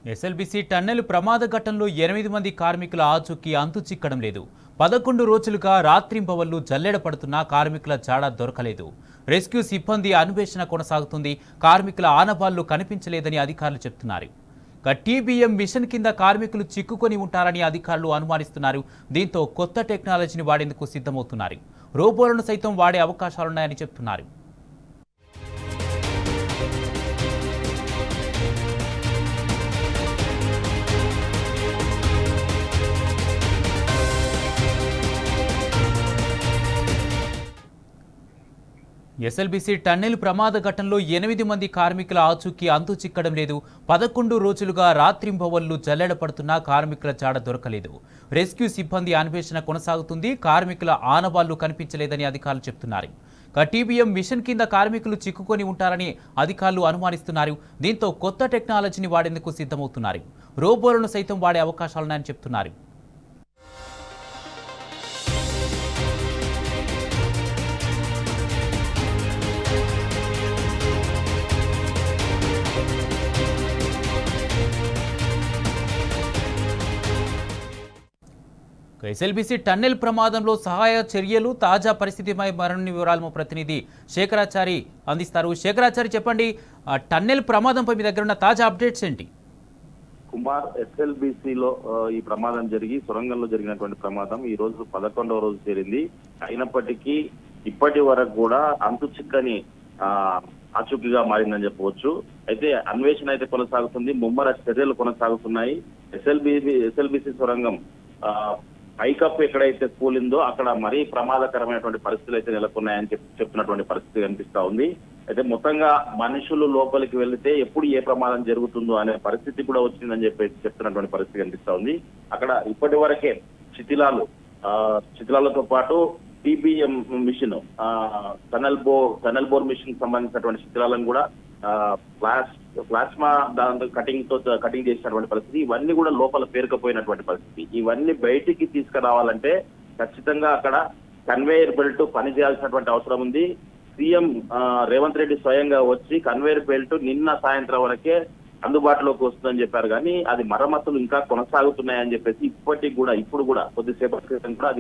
SLBC tunnel ప్రమాద ఘటనలో 8 మంది కార్మికుల ఆచూకీ అంతు చిక్కడం లేదు. 11 రోజులుగా రాత్రింబవళ్లు జల్లెడ పడుతున్నా కార్మికుల జాడ దొరకలేదు. రెస్క్యూ సిబ్బంది అన్వేషణ కొనసాగుతుంది. కార్మికుల ఆనవాళ్లు కనిపించలేదని అధికారులు చెబుతున్నారు. టీబీఎం మిషన్ కింద కార్మికులు చిక్కుకొని ఉంటారని అధికారులు అనుమానిస్తున్నారు. దీంతో కొత్త టెక్నాలజీని వాడేందుకు సిద్ధమవుతున్నారు. రోబోలను సైతం వాడే అవకాశాలున్నాయని చెబుతున్నారు. ఎస్ఎల్బీసీ టన్నెల్ ప్రమాద ఘటనలో 8 మంది కార్మికుల ఆచూకీ అంతు చిక్కడం లేదు. 11 రోజులుగా రాత్రింబవళ్లు జల్లెడ పడుతున్నా కార్మికుల జాడ దొరకలేదు. రెస్క్యూ సిబ్బంది అన్వేషణ కొనసాగుతుంది. కార్మికుల ఆనవాళ్లు కనిపించలేదని అధికారులు చెబుతున్నారు. టీబీఎం మిషన్ కింద కార్మికులు చిక్కుకొని ఉంటారని అధికారులు అనుమానిస్తున్నారు. దీంతో కొత్త టెక్నాలజీని వాడేందుకు సిద్ధమవుతున్నారు. రోబోలను సైతం వాడే అవకాశాలున్నాయని చెబుతున్నారు. ఎస్ఎల్బీసీ టన్నెల్ ప్రమాదంలో సహాయ చర్యలు, తాజా పరిస్థితిపై మరిన్ని వివరాలు మా ప్రతినిధి శేఖరాచారి అందిస్తారు. శేఖరాచారి, చెప్పండి, టన్నెల్ ప్రమాదంపై మీ దగ్గర ఉన్న తాజా అప్డేట్స్ ఏంటి? కుమార్, ఎస్ఎల్బీసీలో ఈ ప్రమాదం జరిగి సొరంగంలో జరిగినటువంటి ప్రమాదం ఈ రోజు 11వ రోజు చేరింది. అయినప్పటికీ ఇప్పటి వరకు కూడా అంతు చిక్కని ఆచూకీగా మారిందని చెప్పవచ్చు. అయితే అన్వేషణ అయితే కొనసాగుతుంది. ముమ్మర చర్యలు కొనసాగుతున్నాయి. ఎస్ఎల్బీసీ సొరంగం పైకప్పు ఎక్కడైతే కూలిందో అక్కడ మరీ ప్రమాదకరమైనటువంటి పరిస్థితులు అయితే నెలకొన్నాయని చెప్తున్నటువంటి పరిస్థితి కనిపిస్తా ఉంది. అయితే మొత్తంగా మనుషులు లోపలికి వెళ్తే ఎప్పుడు ఏ ప్రమాదం జరుగుతుందో అనే పరిస్థితి కూడా వచ్చిందని చెప్తున్నటువంటి పరిస్థితి కనిపిస్తా ఉంది. అక్కడ ఇప్పటి వరకే శిథిలాలతో పాటు TBM machine, tunnel bore machine సంబంధించినటువంటి శిథిలాలను కూడా ప్లాస్మా దాంతో కటింగ్ చేసినటువంటి పరిస్థితి, ఇవన్నీ కూడా లోపల పేరుకపోయినటువంటి పరిస్థితి. ఇవన్నీ బయటికి తీసుకురావాలంటే ఖచ్చితంగా అక్కడ కన్వేయర్ బెల్ట్ పని చేయాల్సినటువంటి అవసరం ఉంది. సీఎం రేవంత్ రెడ్డి స్వయంగా వచ్చి కన్వేయర్ బెల్ట్ నిన్న సాయంత్రం వరకే అందుబాటులోకి వస్తుందని చెప్పారు. కానీ అది మరమ్మతులు ఇంకా కొనసాగుతున్నాయని చెప్పేసి ఇప్పుడు కూడా కొద్దిసేపటి క్రితం కూడా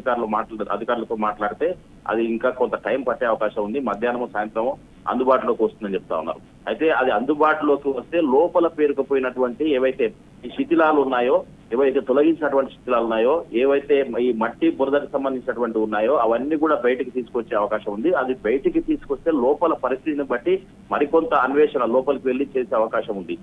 అధికారులతో మాట్లాడితే అది ఇంకా కొంత టైం పట్టే అవకాశం ఉంది. మధ్యాహ్నం సాయంత్రం అందుబాటులోకి వస్తుందని చెప్తా ఉన్నారు. అయితే అది అందుబాటులోకి వస్తే లోపల పేరుకుపోయినటువంటి ఏవైతే ఈ శిథిలాలు ఉన్నాయో, ఏవైతే తొలగించినటువంటి శిథిలాలు ఉన్నాయో, ఏవైతే ఈ మట్టి బురదకు సంబంధించినటువంటి ఉన్నాయో అవన్నీ కూడా బయటికి తీసుకొచ్చే అవకాశం ఉంది. అది బయటికి తీసుకొస్తే లోపల పరిస్థితిని బట్టి మరికొంత అన్వేషణ లోపలికి వెళ్లి చేసే అవకాశం ఉంది.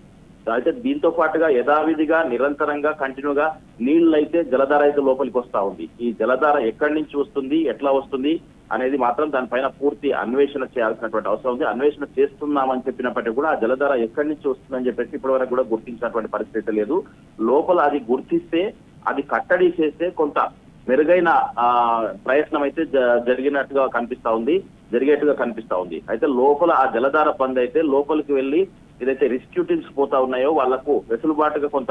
అయితే దీంతో పాటుగా యథావిధిగా నిరంతరంగా కంటిన్యూగా నీళ్లు అయితే జలధార అయితే లోపలికి వస్తా ఉంది. ఈ జలధార ఎక్కడి నుంచి వస్తుంది, ఎట్లా వస్తుంది అనేది మాత్రం దానిపైన పూర్తి అన్వేషణ చేయాల్సినటువంటి అవసరం ఉంది. అన్వేషణ చేస్తున్నామని చెప్పినప్పటికీ కూడా ఆ జలధార ఎక్కడి నుంచి వస్తుందని చెప్పేసి ఇప్పటి వరకు కూడా గుర్తించినటువంటి పరిస్థితి లేదు. లోపల అది గుర్తిస్తే, అది కట్టడి చేస్తే కొంత మెరుగైన ప్రయత్నం అయితే జరిగేట్టుగా కనిపిస్తా ఉంది. అయితే లోపల ఆ జలధార బంద్ అయితే లోపలికి వెళ్లి ఏదైతే రెస్క్యూ టీమ్స్ పోతా ఉన్నాయో వాళ్లకు వెసులుబాటుగా కొంత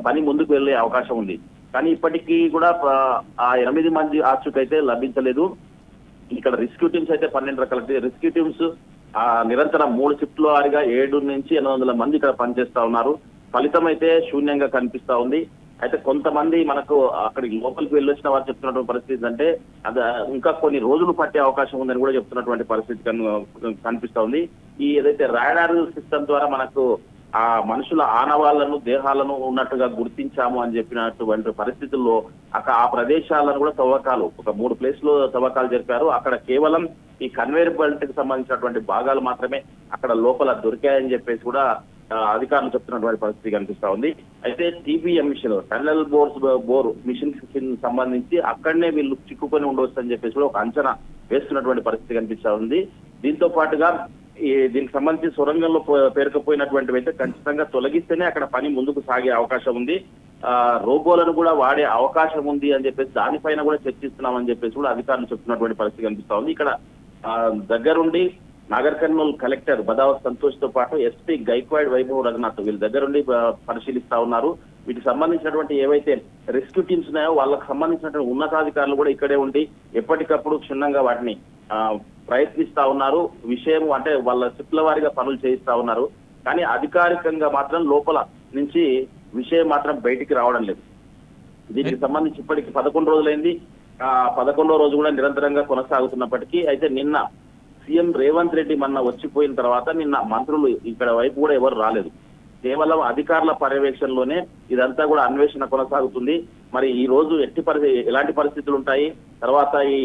పని ముందుకు వెళ్లే అవకాశం ఉంది. కానీ ఇప్పటికీ కూడా ఆ 8 మంది ఆచూకీ అయితే లభించలేదు. ఇక్కడ రెస్క్యూ టీమ్స్ అయితే 12 రకాల రెస్క్యూ టీమ్స్ నిరంతరం 3 షిఫ్ట్ల వారిగా 7 నుంచి 800 మంది ఇక్కడ పనిచేస్తా ఉన్నారు. ఫలితం అయితే శూన్యంగా కనిపిస్తా ఉంది. అయితే కొంతమంది మనకు అక్కడికి లోపలికి వెళ్ళొచ్చిన వారు చెప్తున్నటువంటి పరిస్థితి అంటే అది ఇంకా కొన్ని రోజులు పట్టే అవకాశం ఉందని కూడా చెప్తున్నటువంటి పరిస్థితి కనిపిస్తా ఉంది. ఈ ఏదైతే రాడార్ సిస్టమ్ ద్వారా మనకు ఆ మనుషుల ఆనవాళ్లను, దేహాలను ఉన్నట్టుగా గుర్తించాము అని చెప్పినటువంటి పరిస్థితుల్లో ఆ ప్రదేశాలను కూడా తవ్వకాలు ఒక 3 ప్లేస్లో తవ్వకాలు జరిపారు. అక్కడ కేవలం ఈ కన్వేయర్ బెల్ట్ కి సంబంధించినటువంటి భాగాలు మాత్రమే అక్కడ లోపల దొరికాయని చెప్పేసి కూడా అధికారులు చెప్తున్నటువంటి పరిస్థితి కనిపిస్తా ఉంది. అయితే TBM machine, tunnel bore machine కి సంబంధించి అక్కడనే వీళ్ళు చిక్కుకొని ఉండవచ్చు అని చెప్పేసి కూడా ఒక అంచనా వేస్తున్నటువంటి పరిస్థితి కనిపిస్తా ఉంది. దీంతో పాటుగా దీనికి సంబంధించి సొరంగంలో పేరుకుపోయినటువంటివి అయితే ఖచ్చితంగా తొలగిస్తేనే అక్కడ పని ముందుకు సాగే అవకాశం ఉంది. రోబోలను కూడా వాడే అవకాశం ఉంది అని చెప్పేసి దానిపైన కూడా చర్చిస్తున్నామని చెప్పేసి కూడా అధికారులు చెప్తున్నటువంటి పరిస్థితి కనిపిస్తా ఉంది. ఇక్కడ దగ్గరుండి నాగర్ కర్నూల్ కలెక్టర్ బదావత్ సంతోష్ తో పాటు ఎస్పీ గైక్వాడ్ వైభవ్ రఘునాథ్ వీళ్ళ దగ్గరుండి పరిశీలిస్తా ఉన్నారు. వీటికి సంబంధించినటువంటి ఏవైతే రెస్క్యూ టీమ్స్ ఉన్నాయో వాళ్ళకి సంబంధించినటువంటి ఉన్నతాధికారులు కూడా ఇక్కడే ఉండి ఎప్పటికప్పుడు క్షుణ్ణంగా వాటిని ప్రయత్నిస్తా ఉన్నారు. విషయం అంటే వాళ్ళ షిఫ్ట్ల వారీగా పనులు చేయిస్తా ఉన్నారు. కానీ అధికారికంగా మాత్రం లోపల నుంచి విషయం మాత్రం బయటికి రావడం లేదు. దీనికి సంబంధించి ఇప్పటికి 11 రోజులైంది. 11వ రోజు కూడా నిరంతరంగా కొనసాగుతున్నప్పటికీ అయితే నిన్న సీఎం రేవంత్ రెడ్డి మొన్న వచ్చిపోయిన తర్వాత నిన్న మంత్రులు ఇక్కడ వైపు కూడా ఎవరు రాలేదు. కేవలం అధికారుల పర్యవేక్షణలోనే ఇదంతా కూడా అన్వేషణ కొనసాగుతుంది. మరి ఈ రోజు ఎలాంటి పరిస్థితులు ఉంటాయి, తర్వాత ఈ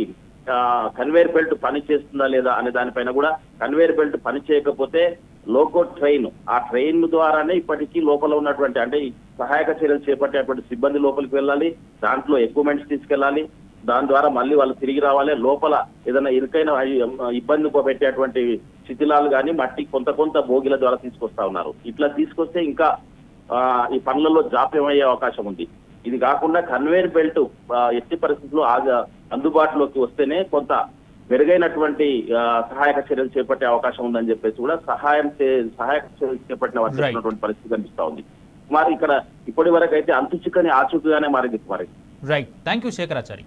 కన్వేయర్ బెల్ట్ పని చేస్తుందా లేదా అనే దానిపైన కూడా, కన్వేయర్ బెల్ట్ పని చేయకపోతే లోకో ట్రైన్, ఆ ట్రైన్ ద్వారానే ఇప్పటికీ లోపల ఉన్నటువంటి అంటే ఈ సహాయక చర్యలు చేపట్టేటువంటి సిబ్బంది లోపలికి వెళ్ళాలి, దాంట్లో ఎక్విప్మెంట్స్ తీసుకెళ్లాలి, దాని ద్వారా మళ్ళీ వాళ్ళు తిరిగి రావాలి. లోపల ఏదైనా ఇరుకైన ఇబ్బంది పెట్టేటువంటి శిథిలాలు కానీ మట్టి కొంత బోగిల ద్వారా తీసుకొస్తా ఉన్నారు. ఇట్లా తీసుకొస్తే ఇంకా ఈ పనులలో జాప్యం అయ్యే అవకాశం ఉంది. ఇది కాకుండా కన్వేయర్ బెల్ట్ ఎట్టి పరిస్థితుల్లో అందుబాటులోకి వస్తేనే కొంత మెరుగైనటువంటి సహాయక చర్యలు చేపట్టే అవకాశం ఉందని చెప్పేసి కూడా సహాయక చర్యలు చేపట్టిన పరిస్థితి కనిపిస్తా ఉంది. మరి ఇక్కడ ఇప్పటి వరకు అయితే అంతు చిక్కని ఆచూకీగానే మారింది. Right, thank you Shekharachari.